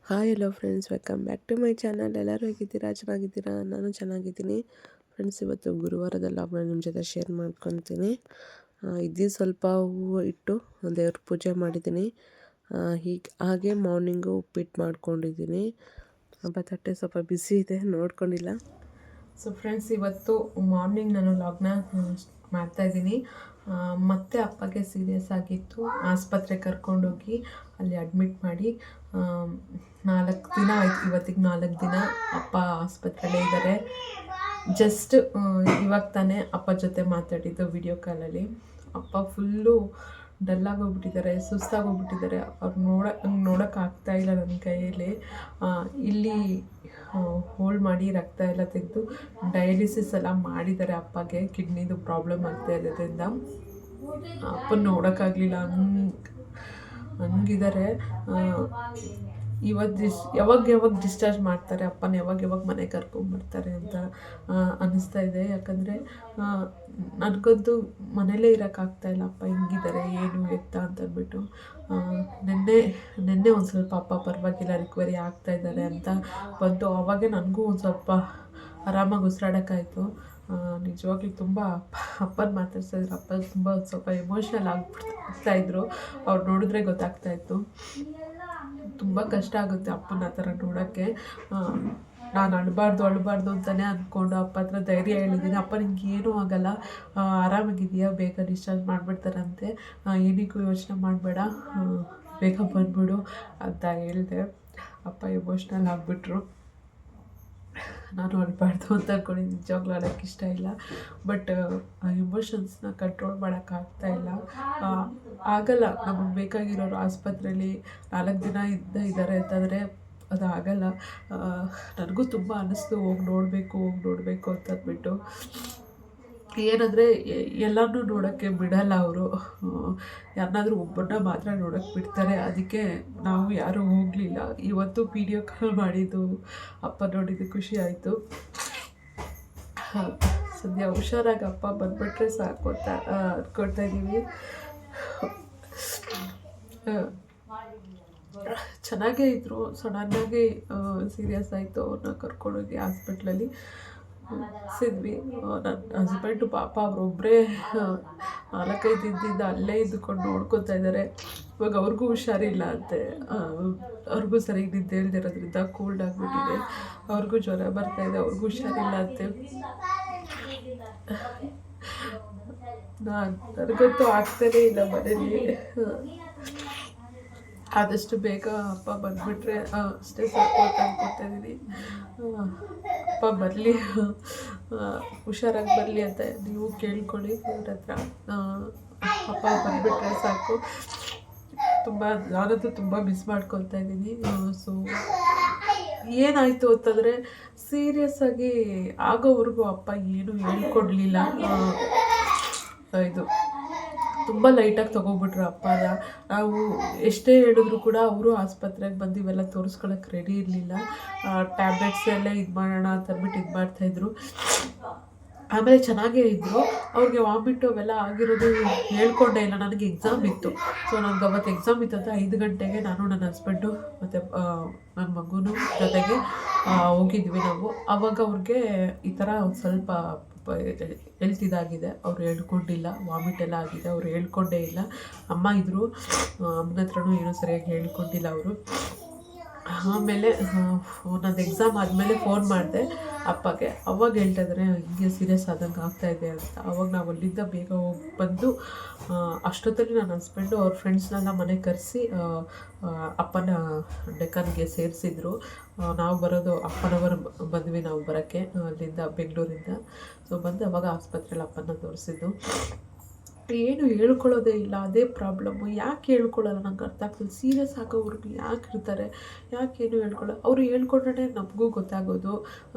Hi hello friends, welcome back to my channel. ಎಲ್ಲರೂ ಹೇಗಿದ್ದೀರಾ? ಚೆನ್ನಾಗಿದ್ದೀರಾ? ನಾನು ಚೆನ್ನಾಗಿದ್ದೀನಿ ಫ್ರೆಂಡ್ಸ್. ಇವತ್ತು ಗುರುವಾರದ ಲಾಗ್ನ ನಿಮ್ಮ ಜೊತೆ ಶೇರ್ ಮಾಡ್ಕೊತೀನಿ. ಇದ್ದು ಸ್ವಲ್ಪ ಹೂವು ಇಟ್ಟು ದೇವ್ರ ಪೂಜೆ ಮಾಡಿದ್ದೀನಿ. ಹಾಗೆ ಮಾರ್ನಿಂಗು ಉಪ್ಪಿಟ್ಟು ಮಾಡ್ಕೊಂಡಿದ್ದೀನಿ. ಬಟಾಟೆ ಸ್ವಲ್ಪ ಬಿಸಿ ಇದೆ, ನೋಡ್ಕೊಂಡಿಲ್ಲ. ಸೊ ಫ್ರೆಂಡ್ಸ್, ಇವತ್ತು ಮಾರ್ನಿಂಗ್ ನಾನು ಲಾಗ್ನ ಮಾಡ್ತಾಯಿದ್ದೀನಿ. ಮತ್ತೆ ಅಪ್ಪಗೆ ಸೀರಿಯಸ್ ಆಗಿತ್ತು. ಆಸ್ಪತ್ರೆ ಕರ್ಕೊಂಡೋಗಿ ಅಲ್ಲಿ ಅಡ್ಮಿಟ್ ಮಾಡಿ 4 ದಿನ ಆಯ್ತು. ಇವತ್ತಿಗೆ 4 ದಿನ ಅಪ್ಪ ಆಸ್ಪತ್ರೆಯಲ್ಲೇ ಇದ್ದಾರೆ. ಜಸ್ಟ್ ಇವಾಗ ತಾನೇ ಅಪ್ಪ ಜೊತೆ ಮಾತಾಡಿದ್ದು ವಿಡಿಯೋ ಕಾಲಲ್ಲಿ. ಅಪ್ಪ ಫುಲ್ಲು ಡಲ್ಲಾಗೋಗ್ಬಿಟ್ಟಿದ್ದಾರೆ, ಸುಸ್ತಾಗೋಗ್ಬಿಟ್ಟಿದ್ದಾರೆ. ಅವ್ರು ನೋಡೋಕ್ಕಾಗ್ತಾ ಇಲ್ಲ ನನ್ನ ಕೈಯಲ್ಲಿ. ಇಲ್ಲಿ ಹೋಲ್ಡ್ ಮಾಡಿ ರಕ್ತ ಎಲ್ಲ ತೆಗೆದು ಡಯಾಲಿಸಿಸ್ ಎಲ್ಲ ಮಾಡಿದ್ದಾರೆ ಅಪ್ಪಗೆ. ಕಿಡ್ನಿದು ಪ್ರಾಬ್ಲಮ್ ಆಗ್ತಾ ಇರೋದ್ರಿಂದ ಅಪ್ಪನ ನೋಡೋಕ್ಕಾಗಲಿಲ್ಲ, ಹಂಗಿದ್ದಾರೆ. ಯಾವಾಗ ಡಿಸ್ಚಾರ್ಜ್ ಮಾಡ್ತಾರೆ ಅಪ್ಪನ, ಯಾವಾಗ ಮನೆ ಕರ್ಕೊಂಡ್ಬರ್ತಾರೆ ಅಂತ ಅನ್ನಿಸ್ತಾ ಇದೆ. ಯಾಕಂದರೆ ನನಗಂತೂ ಮನೇಲೇ ಇರೋಕ್ಕಾಗ್ತಾ ಇಲ್ಲ. ಅಪ್ಪ ಹಿಂಗಿದ್ದಾರೆ, ಏನು ಎತ್ತ ಅಂತ ಅಂದ್ಬಿಟ್ಟು. ನೆನ್ನೆ ಒಂದು ಸ್ವಲ್ಪ ಅಪ್ಪ ಪರವಾಗಿಲ್ಲ, ರಿಕವರಿ ಆಗ್ತಾ ಇದ್ದಾರೆ ಅಂತ ಬಂತು. ಆವಾಗೇ ನನಗೂ ಒಂದು ಸ್ವಲ್ಪ ಆರಾಮಾಗಿ ಉಸಿರಾಡೋಕ್ಕಾಯಿತು. ನಿಜವಾಗ್ಲೂ ತುಂಬ ಅಪ್ಪನ ಮಾತಾಡ್ತಾಯಿದ್ರು. ಅಪ್ಪ ತುಂಬ ಸ್ವಲ್ಪ ಎಮೋಷ್ನಲ್ ಆಗ್ತಾಯಿದ್ರು. ಅವ್ರು ನೋಡಿದ್ರೆ ಗೊತ್ತಾಗ್ತಾಯಿತ್ತು. ತುಂಬ ಕಷ್ಟ ಆಗುತ್ತೆ ಅಪ್ಪನ ಆ ಥರ ನೋಡೋಕ್ಕೆ. ನಾನು ಅಳಬಾರ್ದು ಅಂತಲೇ ಅಂದ್ಕೊಂಡು ಅಪ್ಪ ಹತ್ರ ಧೈರ್ಯ ಹೇಳಿದ್ದೀನಿ. ಅಪ್ಪ ನಿಂಗೆ ಏನೂ ಆಗೋಲ್ಲ, ಆರಾಮಾಗಿದೆಯಾ, ಬೇಗ ಡಿಸ್ಚಾರ್ಜ್ ಮಾಡಿಬಿಡ್ತಾರಂತೆ, ಏನಕ್ಕೂ ಯೋಚನೆ ಮಾಡಬೇಡ, ಬೇಗ ಬಂದ್ಬಿಡು ಅಂತ ಹೇಳಿದೆ. ಅಪ್ಪ ಎಮೋಷ್ನಲ್ ಆಗಿಬಿಟ್ರು. ನಾನು ಅಳಬಾರ್ದು ಅಂತ ಅಂದ್ಕೊಂಡಿದ್ದು. ನಿಜವಾಗ್ಲೂ ಅಳೋಕ್ಕೆ ಇಷ್ಟ ಇಲ್ಲ, ಬಟ್ ಆ ಎಮೋಷನ್ಸ್ನ ಕಂಟ್ರೋಲ್ ಮಾಡೋಕ್ಕಾಗ್ತಾ ಇಲ್ಲ. ಆಗಲ್ಲ. ನಮಗೆ ಬೇಕಾಗಿರೋರು ಆಸ್ಪತ್ರೆಯಲ್ಲಿ 4 ದಿನ ಇದ್ದಾರೆ ಅಂತಂದರೆ ಅದು ಆಗಲ್ಲ. ನನಗೂ ತುಂಬ ಅನ್ನಿಸ್ತು ಹೋಗಿ ನೋಡಬೇಕು ಅಂತ ಅಂದ್ಬಿಟ್ಟು. ಏನಂದರೆ ಎಲ್ಲನೂ ನೋಡೋಕ್ಕೆ ಬಿಡಲ್ಲ ಅವರು. ಯಾರನ್ನಾದ್ರೂ ಒಬ್ಬರನ್ನ ಮಾತ್ರ ನೋಡೋಕ್ಕೆ ಬಿಡ್ತಾರೆ. ಅದಕ್ಕೆ ನಾವು ಯಾರೂ ಹೋಗಲಿಲ್ಲ. ಇವತ್ತು ವಿಡಿಯೋ ಕಾಲ್ ಮಾಡಿದ್ದು ಅಪ್ಪ ನೋಡಿದ್ದು ಖುಷಿ ಆಯಿತು. ಸದ್ಯ ಹುಷಾರಾಗಿ ಅಪ್ಪ ಬಂದುಬಿಟ್ರೆ ಸಾಕು ಅಂತ ಅಂದ್ಕೊಳ್ತಾ ಇದ್ದೀವಿ. ಚೆನ್ನಾಗೇ ಇದ್ದರು. ಸಡನ್ನಾಗಿ ಸೀರಿಯಸ್ ಆಯಿತು. ಅವ್ರನ್ನ ಕರ್ಕೊಂಡೋಗಿ ಹಾಸ್ಪಿಟ್ಲಲ್ಲಿ ಸಿದ್ವಿ. ನನ್ನ ಹಸ್ಬೆಂಡು ಪಾಪ ಅವರೊಬ್ಬರೇ 4-5 ದಿನದಿಂದ ಅಲ್ಲೇ ಇದ್ದುಕೊಂಡು ನೋಡ್ಕೊತಾ ಇದ್ದಾರೆ. ಇವಾಗ ಅವ್ರಿಗೂ ಹುಷಾರಿಲ್ಲ ಅಂತೆ. ಅವ್ರಿಗೂ ಸರಿಯಾಗಿ ನಿದ್ದೆ ಇಲ್ದಿರೋದ್ರಿಂದ ಕೋಲ್ಡ್ ಆಗಿಬಿಟ್ಟಿದೆ. ಅವ್ರಿಗೂ ಜ್ವರ ಬರ್ತಾಯಿದೆ, ಅವ್ರಿಗೂ ಹುಷಾರಿಲ್ಲ ಅಂತೆ. ನನಗಂತೂ ಆಗ್ತಾನೇ ಇಲ್ಲ ಮನೇಲಿ. ಆದಷ್ಟು ಬೇಗ ಅಪ್ಪ ಬಂದುಬಿಟ್ರೆ ಅಷ್ಟೇ ಸಾಕು ಅಂತ ಅನ್ಕೊತಾ ಇದ್ದೀನಿ. ಅಪ್ಪ ಬರಲಿ, ಹುಷಾರಾಗಿ ಬರಲಿ ಅಂತ ನೀವು ಕೇಳ್ಕೊಳ್ಳಿ ಅವ್ರ ಹತ್ರ. ಅಪ್ಪ ಬಂದುಬಿಟ್ರೆ ಸಾಕು. ನಾನಂತೂ ತುಂಬ ಮಿಸ್ ಮಾಡ್ಕೊತಾ ಇದ್ದೀನಿ. ಸೊ ಏನಾಯಿತು ಅಂತಂದರೆ, ಸೀರಿಯಸ್ ಆಗಿ ಆಗೋವರೆಗೂ ಅಪ್ಪ ಏನೂ ಹೇಳ್ಕೊಡ್ಲಿಲ್ಲ. ಇದು ತುಂಬ ಲೈಟಾಗಿ ತೊಗೊಬಿಟ್ರು ಅಪ್ಪನ. ನಾವು ಎಷ್ಟೇ ಹೇಳಿದ್ರು ಕೂಡ ಅವರು ಆಸ್ಪತ್ರೆಗೆ ಬಂದು ಇವೆಲ್ಲ ತೋರಿಸ್ಕೊಳ್ಳೋಕೆ ರೆಡಿ ಇರಲಿಲ್ಲ. ಟ್ಯಾಬ್ಲೆಟ್ಸ್ ಎಲ್ಲ ಇದು ಮಾಡೋಣ ಅಂತ ಅಂದ್ಬಿಟ್ಟು ಇದು ಮಾಡ್ತಾಯಿದ್ರು. ಆಮೇಲೆ ಚೆನ್ನಾಗೇ ಇದ್ದರು. ಅವ್ರಿಗೆ ವಾಮಿಟ್ಟು ಅವೆಲ್ಲ ಆಗಿರೋದು ಹೇಳ್ಕೊಂಡೇ ಇಲ್ಲ. ನನಗೆ ಎಕ್ಸಾಮ್ ಇತ್ತು. ಸೊ ನನಗೆ ಅವತ್ತು ಎಕ್ಸಾಮ್ ಇತ್ತಂತ 5 ಗಂಟೆಗೆ ನಾನು, ನನ್ನ ಹಸ್ಬೆಂಡು ಮತ್ತು ನನ್ನ ಮಗುನು ಜೊತೆಗೆ ಹೋಗಿದ್ವಿ ನಾವು. ಆವಾಗ ಅವ್ರಿಗೆ ಈ ಥರ ಒಂದು ಸ್ವಲ್ಪ ಹೆಲ್ತ್ ಇದಾಗಿದೆ. ಅವ್ರು ಹೇಳ್ಕೊಂಡಿಲ್ಲ. ವಾಮಿಟ್ ಎಲ್ಲ ಆಗಿದೆ, ಅವ್ರು ಹೇಳ್ಕೊಂಡೇ ಇಲ್ಲ. ಅಮ್ಮ ಇದ್ದರು, ಅಮ್ಮನ ಹತ್ರನೂ ಏನೂ ಸರಿಯಾಗಿ ಹೇಳ್ಕೊಂಡಿಲ್ಲ ಅವರು. ಆಮೇಲೆ ನಂದು ಎಕ್ಸಾಮ್ ಆದಮೇಲೆ ಫೋನ್ ಮಾಡಿದೆ ಅಪ್ಪಗೆ. ಅವಾಗ ಹೇಳ್ತಾ ಇದ್ದಾರೆ ಹಿಂಗೆ ಸೀರಿಯಸ್ ಆದಂಗೆ ಆಗ್ತಾಯಿದೆ ಅಂತ. ಅವಾಗ ನಾವು ಅಲ್ಲಿಂದ ಬೇಗ ಹೋಗಿ ಬಂದು ಅಷ್ಟೊತ್ತಲ್ಲಿ ನನ್ನ ಹಸ್ಬೆಂಡು ಅವ್ರ ಫ್ರೆಂಡ್ಸ್ನೆಲ್ಲ ಮನೆಗೆ ಕರೆಸಿ ಅಪ್ಪನ ಡೆಕ್ಕನ್ಗೆ ಸೇರಿಸಿದ್ರು. ನಾವು ಬರೋದು 1 ಅವರ್ ಬಂದ್ವಿ ನಾವು ಬರೋಕ್ಕೆ ಅಲ್ಲಿಂದ, ಬೆಂಗಳೂರಿಂದ. ಸೊ ಬಂದು ಅವಾಗ ಆಸ್ಪತ್ರೆಯಲ್ಲಿ ಅಪ್ಪನ ತೋರಿಸಿದ್ದು. ಏನು ಹೇಳ್ಕೊಳ್ಳೋದೇ ಇಲ್ಲ, ಅದೇ ಪ್ರಾಬ್ಲಮ್ಮು. ಯಾಕೆ ಹೇಳ್ಕೊಳ್ಳಲ್ಲ ನಂಗೆ ಅರ್ಥ ಆಗ್ತಿಲ್ಲ. ಸೀರಿಯಸ್ ಆಗೋವ್ರಿಗೆ ಯಾಕೆ ಇರ್ತಾರೆ, ಯಾಕೇನು ಹೇಳ್ಕೊಳ್ಳೋ. ಅವರು ಹೇಳ್ಕೊಂಡ್ರೆ ನಮಗೂ ಗೊತ್ತಾಗೋದು.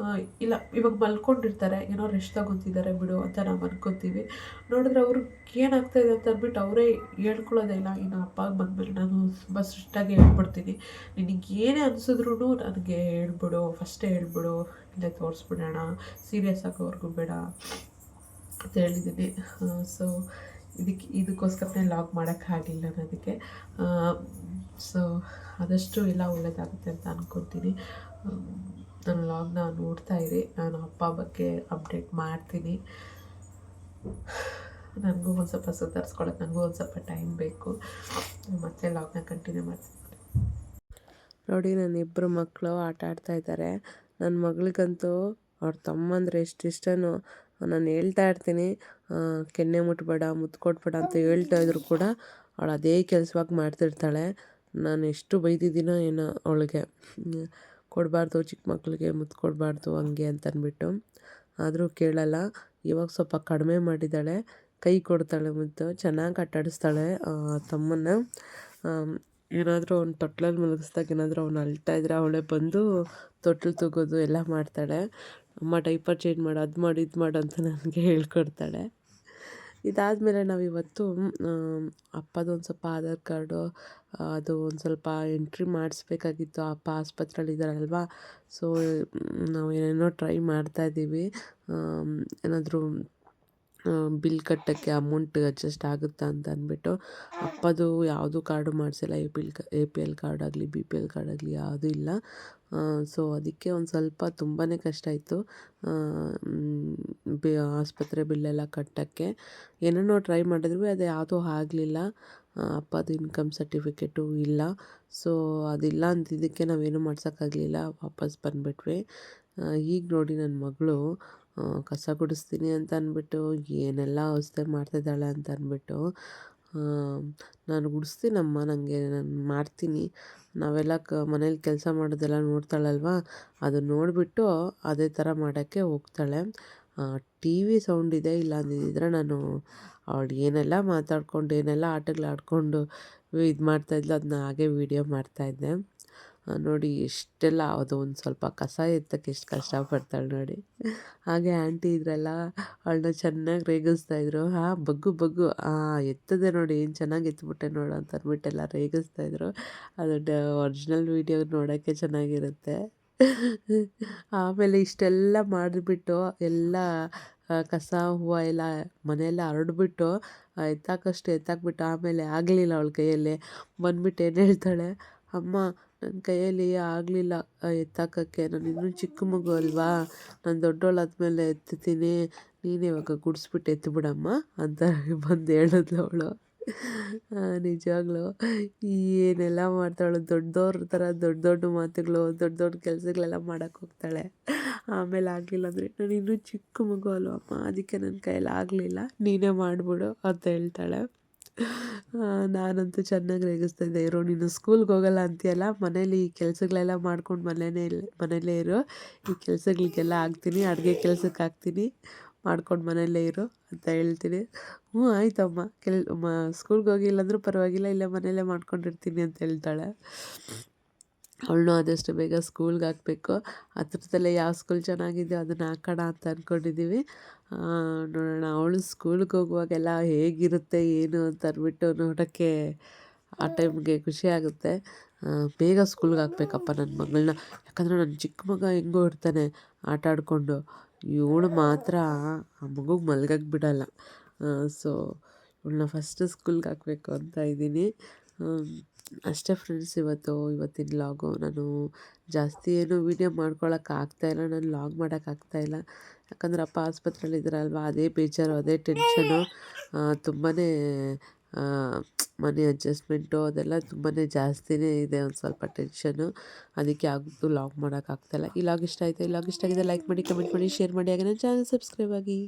ಇಲ್ಲ ಇವಾಗ ಮಲ್ಕೊಂಡಿರ್ತಾರೆ, ಏನೋ ರೆಸ್ಟ್ ತಗೊತಿದ್ದಾರೆ ಬಿಡು ಅಂತ ನಾವು ಅನ್ಕೊತೀವಿ. ನೋಡಿದ್ರೆ ಅವ್ರಿಗೆ ಏನಾಗ್ತಾಯಿದೆ ಅಂತ ಅಂದ್ಬಿಟ್ಟು ಅವರೇ ಹೇಳ್ಕೊಳ್ಳೋದೇ ಇಲ್ಲ. ಇನ್ನು ಅಪ್ಪ ಬಂದಮೇಲೆ ನಾನು ತುಂಬ ಸ್ಟ್ರಿಕ್ಟಾಗಿ ಹೇಳ್ಬಿಡ್ತೀನಿ, ನಿನಗೆ ಏನೇ ಅನಿಸಿದ್ರು ನನಗೆ ಹೇಳ್ಬಿಡು, ಫಸ್ಟೇ ಹೇಳ್ಬಿಡು, ಇಲ್ಲೇ ತೋರಿಸ್ಬಿಡೋಣ, ಸೀರಿಯಸ್ ಆಗೋವರೆಗೂ ಬೇಡ ಅಂತ ಹೇಳಿದ್ದೀನಿ. ಸೊ ಇದಕ್ಕೋಸ್ಕರನೇ ಲಾಗ್ ಮಾಡೋಕ್ಕಾಗಲಿಲ್ಲ ಅನ್ನೋದಕ್ಕೆ. ಸೊ ಆದಷ್ಟು ಎಲ್ಲ ಒಳ್ಳೆಯದಾಗುತ್ತೆ ಅಂತ ಅಂದ್ಕೊತೀನಿ. ನನ್ನ ಲಾಗ್ನ ನೋಡ್ತಾ ಇರಿ. ನಾನು ಅಪ್ಪ ಬಗ್ಗೆ ಅಪ್ಡೇಟ್ ಮಾಡ್ತೀನಿ. ನನಗೂ ಒಂದು ಸ್ವಲ್ಪ ಸುಧಾರಿಸ್ಕೊಳ್ಳೋಕೆ ನನಗೂ ಒಂದು ಸ್ವಲ್ಪ ಟೈಮ್ ಬೇಕು. ಮತ್ತೆ ಲಾಗ್ನ ಕಂಟಿನ್ಯೂ ಮಾಡ್ತೀನಿ. ನೋಡಿ, ನನ್ನ ಇಬ್ಬರು ಮಕ್ಕಳು ಆಟ ಆಡ್ತಾಯಿದ್ದಾರೆ. ನನ್ನ ಮಗಳಿಗಂತೂ ಅವ್ರ ತಮ್ಮಂದರೆ ಎಷ್ಟು ಇಷ್ಟನೋ. ನಾನು ಹೇಳ್ತಾ ಇರ್ತೀನಿ, ಕೆನ್ನೆ ಮುಟ್ಬೇಡ, ಮುತ್ತು ಕೊಡ್ಬೇಡ ಅಂತ ಹೇಳ್ತಾ ಇದ್ರು ಕೂಡ ಅವಳು ಅದೇ ಕೆಲಸವಾಗಿ ಮಾಡ್ತಿರ್ತಾಳೆ. ನಾನು ಎಷ್ಟು ಬೈದಿದ್ದೀನೋ ಏನೋ ಅವಳಿಗೆ, ಕೊಡಬಾರ್ದು ಚಿಕ್ಕ ಮಕ್ಕಳಿಗೆ ಮುತ್ತು ಕೊಡಬಾರ್ದು ಹಂಗೆ ಅಂತಂದ್ಬಿಟ್ಟು. ಆದರೂ ಕೇಳಲ್ಲ. ಇವಾಗ ಸ್ವಲ್ಪ ಕಡಿಮೆ ಮಾಡಿದ್ದಾಳೆ, ಕೈ ಕೊಡ್ತಾಳೆ ಮುದ್ದು, ಚೆನ್ನಾಗಿ ಆಟಾಡಿಸ್ತಾಳೆ ತಮ್ಮನ್ನ. ಏನಾದರೂ ಅವ್ನು ತೊಟ್ಲಲ್ಲಿ ಮಲಗಿಸ್ದಾಗ ಏನಾದರೂ ಅವ್ನು ಅಳ್ತಾ ಇದ್ರೆ ಅವಳೇ ಬಂದು ತೊಟ್ಲು ತಗೋದು ಎಲ್ಲ ಮಾಡ್ತಾಳೆ. ಅಮ್ಮ ಡೈಪರ್ ಚೇಂಜ್ ಮಾಡು, ಅದು ಮಾಡು, ಇದು ಮಾಡು ಅಂತ ನನಗೆ ಹೇಳ್ಕೊಡ್ತಾಳೆ. ಇದಾದಮೇಲೆ ನಾವಿವತ್ತು ಅಪ್ಪದೊಂದು ಸ್ವಲ್ಪ ಆಧಾರ್ ಕಾರ್ಡು ಅದು ಒಂದು ಸ್ವಲ್ಪ ಎಂಟ್ರಿ ಮಾಡಿಸ್ಬೇಕಾಗಿತ್ತು. ಅಪ್ಪ ಆಸ್ಪತ್ರೆಯಲ್ಲಿದ್ದಾರಲ್ವ. ಸೊ ನಾವು ಏನೇನೋ ಟ್ರೈ ಮಾಡ್ತಾಯಿದ್ದೀವಿ. ಏನಾದರೂ ಬಿಲ್ ಕಟ್ಟೋಕ್ಕೆ ಅಮೌಂಟ್ ಅಡ್ಜಸ್ಟ್ ಆಗುತ್ತಾ ಅಂತ ಅಂದ್ಬಿಟ್ಟು. ಅಪ್ಪದು ಯಾವುದೂ ಕಾರ್ಡು ಮಾಡಿಸಿಲ್ಲ. APL ಕಾರ್ಡ್ ಆಗಲಿ BPL ಕಾರ್ಡ್ ಆಗಲಿ ಯಾವುದೂ ಇಲ್ಲ. ಸೊ ಅದಕ್ಕೆ ಒಂದು ಸ್ವಲ್ಪ ತುಂಬಾ ಕಷ್ಟ ಆಯಿತು ಆಸ್ಪತ್ರೆ ಬಿಲ್ಲೆಲ್ಲ ಕಟ್ಟೋಕ್ಕೆ. ಏನೇನೋ ಟ್ರೈ ಮಾಡಿದ್ವಿ, ಅದು ಯಾವುದೂ ಆಗಲಿಲ್ಲ. ಅಪ್ಪದು ಇನ್ಕಮ್ ಸರ್ಟಿಫಿಕೇಟು ಇಲ್ಲ. ಸೊ ಅದಿಲ್ಲ ಅಂತಿದ್ದಕ್ಕೆ ನಾವೇನು ಮಾಡ್ಸೋಕ್ಕಾಗಲಿಲ್ಲ, ವಾಪಸ್ ಬಂದುಬಿಟ್ವಿ. ಈಗ ನೋಡಿ ನನ್ನ ಮಗಳು ಕಸ ಗುಡಿಸ್ತೀನಿ ಅಂತ ಅಂದ್ಬಿಟ್ಟು ಏನೆಲ್ಲ ಅವಸ್ಥೆ ಮಾಡ್ತಿದ್ದಾಳೆ ಅಂತ ಅಂದ್ಬಿಟ್ಟು. ನಾನು ಗುಡಿಸ್ತೀನಮ್ಮ, ನಾನು ಮಾಡ್ತೀನಿ. ನಾವೆಲ್ಲ ಮನೇಲಿ ಕೆಲಸ ಮಾಡೋದೆಲ್ಲ ನೋಡ್ತಾಳಲ್ವ, ಅದು ನೋಡಿಬಿಟ್ಟು ಅದೇ ಥರ ಮಾಡೋಕ್ಕೆ ಹೋಗ್ತಾಳೆ. TV ಸೌಂಡ್ ಇದೆ, ಇಲ್ಲ ಅಂದಿದ್ದರೆ ನಾನು ಅವಳು ಏನೆಲ್ಲ ಮಾತಾಡ್ಕೊಂಡು ಏನೆಲ್ಲ ಆಟಗಳು ಆಡಿಕೊಂಡು ಇದು ಮಾಡ್ತಾಯಿದ್ಲು ಅದನ್ನ ಹಾಗೆ ವೀಡಿಯೋ ಮಾಡ್ತಾಯಿದ್ದೆ. ನೋಡಿ ಎಷ್ಟೆಲ್ಲ ಅದು ಒಂದು ಸ್ವಲ್ಪ ಕಸ ಎತ್ತಕ್ಕೆ ಎಷ್ಟು ಕಷ್ಟಪಡ್ತಾಳೆ ನೋಡಿ. ಹಾಗೆ ಆಂಟಿ ಇದ್ರಲ್ಲ, ಅವಳನ್ನ ಚೆನ್ನಾಗಿ ರೇಗಿಸ್ತಾಯಿದ್ರು. ಬಗ್ಗು ಎತ್ತದೆ ನೋಡಿ, ಏನು ಚೆನ್ನಾಗಿ ಎತ್ಬಿಟ್ಟೆ ನೋಡು ಅಂತ ಅಂದ್ಬಿಟ್ಟೆಲ್ಲ ರೇಗಿಸ್ತಾಯಿದ್ರು. ಅದು ಒರಿಜಿನಲ್ ವೀಡಿಯೋ ನೋಡೋಕ್ಕೆ ಚೆನ್ನಾಗಿರುತ್ತೆ. ಆಮೇಲೆ ಇಷ್ಟೆಲ್ಲ ಮಾಡಿಬಿಟ್ಟು ಎಲ್ಲ ಕಸ ಹೂವು ಎಲ್ಲ ಮನೆಯೆಲ್ಲ ಹರಡ್ಬಿಟ್ಟು ಎತ್ತಾಕ್ಬಿಟ್ಟು ಆಮೇಲೆ ಆಗಲಿಲ್ಲ ಅವಳ ಕೈಯಲ್ಲಿ ಬಂದ್ಬಿಟ್ಟು ಏನು ಹೇಳ್ತಾಳೆ, ಅಮ್ಮ ನನ್ನ ಕೈಯಲ್ಲಿ ಆಗಲಿಲ್ಲ ಎತ್ತಾಕೋಕ್ಕೆ, ನಾನು ಇನ್ನೂ ಚಿಕ್ಕ ಮಗು ಅಲ್ವಾ, ನಾನು ದೊಡ್ಡವಳಾದ್ಮೇಲೆ ಎತ್ತುತ್ತೀನಿ, ನೀನು ಇವಾಗ ಗುಡಿಸ್ಬಿಟ್ಟು ಎತ್ತಿಬಿಡಮ್ಮ ಅಂತ ಬಂದು ಹೇಳಿದ್ಲು ಅವಳು. ನಿಜವಾಗ್ಲೂ ಏನೆಲ್ಲ ಮಾಡ್ತಾಳು, ದೊಡ್ಡವ್ರ ಥರ ದೊಡ್ಡ ಮಾತುಗಳು, ದೊಡ್ಡ ಕೆಲಸಗಳೆಲ್ಲ ಮಾಡೋಕ್ಕೆ ಹೋಗ್ತಾಳೆ. ಆಮೇಲೆ ಆಗಲಿಲ್ಲ ಅಂದರೆ, ನಾನು ಇನ್ನೂ ಚಿಕ್ಕ ಮಗು ಅಲ್ವಮ್ಮ, ಅದಕ್ಕೆ ನನ್ನ ಕೈಯಲ್ಲಿ ಆಗಲಿಲ್ಲ, ನೀನೇ ಮಾಡಿಬಿಡು ಅಂತ ಹೇಳ್ತಾಳೆ. ನಾನಂತೂ ಚೆನ್ನಾಗಿ ರೇಗಿಸ್ತಾಯಿದ್ದೆ, ಇರೋ ನೀನು ಸ್ಕೂಲ್ಗೆ ಹೋಗಲ್ಲ ಅಂತೀಯಲ್ಲ, ಮನೇಲಿ ಈ ಕೆಲಸಗಳೆಲ್ಲ ಮಾಡ್ಕೊಂಡು ಮನೇಲೇ ಇರು, ಈ ಕೆಲಸಗಳಿಗೆಲ್ಲ ಹಾಕ್ತೀನಿ, ಅಡುಗೆ ಕೆಲಸಕ್ಕೆ ಹಾಕ್ತೀನಿ, ಮಾಡ್ಕೊಂಡು ಮನೆಯಲ್ಲೇ ಇರು ಅಂತ ಹೇಳ್ತೀನಿ. ಆಯ್ತಮ್ಮ, ಸ್ಕೂಲ್ಗೆ ಹೋಗಿಲ್ಲ ಅಂದರೂ ಪರವಾಗಿಲ್ಲ, ಇಲ್ಲೇ ಮನೆಯಲ್ಲೇ ಮಾಡ್ಕೊಂಡಿರ್ತೀನಿ ಅಂತ ಹೇಳ್ತಾಳೆ. ಅವಳನ್ನೂ ಆದಷ್ಟು ಬೇಗ ಸ್ಕೂಲ್ಗೆ ಹಾಕಬೇಕು. ಹತ್ರದಲ್ಲೇ ಯಾವ ಸ್ಕೂಲ್ ಚೆನ್ನಾಗಿದೆಯೋ ಅದನ್ನು ಹಾಕೋಣ ಅಂತ ಅಂದ್ಕೊಂಡಿದ್ದೀವಿ. ನೋಡೋಣ, ಅವಳು ಸ್ಕೂಲ್ಗೆ ಹೋಗುವಾಗೆಲ್ಲ ಹೇಗಿರುತ್ತೆ ಏನು ಅಂತ ಅಂದ್ಬಿಟ್ಟು ನೋಡೋಕ್ಕೆ ಆ ಟೈಮ್ಗೆ ಖುಷಿ ಆಗುತ್ತೆ. ಬೇಗ ಸ್ಕೂಲ್ಗೆ ಹಾಕ್ಬೇಕಪ್ಪ ನನ್ನ ಮಗಳನ್ನ, ಯಾಕಂದರೆ ನನ್ನ ಚಿಕ್ಕ ಮಗ ಹೆಂಗೋ ಇರ್ತಾನೆ ಆಟ ಆಡಿಕೊಂಡು, ಇವಳು ಮಾತ್ರ ಆ ಮಗುಗೆ ಮಲ್ಗಕ್ಕೆ ಬಿಡೋಲ್ಲ. ಸೊ ಇವಳನ್ನ ಫಸ್ಟ್ ಸ್ಕೂಲ್ಗೆ ಹಾಕಬೇಕು ಅಂತ ಇದ್ದೀನಿ. ಅಷ್ಟೇ ಫ್ರೆಂಡ್ಸ್, ಇವತ್ತಿನ ಲಾಗು. ನಾನು ಜಾಸ್ತಿ ಏನು ವೀಡಿಯೋ ಮಾಡ್ಕೊಳಕ್ಕಾಗ್ತಾಯಿಲ್ಲ, ನಾನು ಲಾಗ್ ಮಾಡೋಕ್ಕಾಗ್ತಾಯಿಲ್ಲ. ಯಾಕಂದರೆ ಅಪ್ಪ ಆಸ್ಪತ್ರೆಯಲ್ಲಿದ್ದಾರಲ್ವ, ಅದೇ ಬೇಜಾರು, ಅದೇ ಟೆನ್ಷನು. ತುಂಬಾ ಮನಿ ಅಡ್ಜಸ್ಟ್ಮೆಂಟು ಅದೆಲ್ಲ ತುಂಬಾ ಜಾಸ್ತಿನೇ ಇದೆ, ಒಂದು ಸ್ವಲ್ಪ ಟೆನ್ಷನು. ಅದಕ್ಕೆ ಯಾವುದು ಲಾಗ್ ಮಾಡೋಕ್ಕಾಗ್ತಾಯಿಲ್ಲ. ಈ ಲಾಗ್ ಇಷ್ಟ ಆಯಿತು, ಈ ಲಾಗ್ ಇಷ್ಟ ಆಗಿದೆ ಲೈಕ್ ಮಾಡಿ, ಕಮೆಂಟ್ ಮಾಡಿ, ಶೇರ್ ಮಾಡಿ, ಹಾಗೆ ನನ್ನ ಚಾನಲ್ ಸಬ್ಸ್ಕ್ರೈಬ್ ಆಗಿ.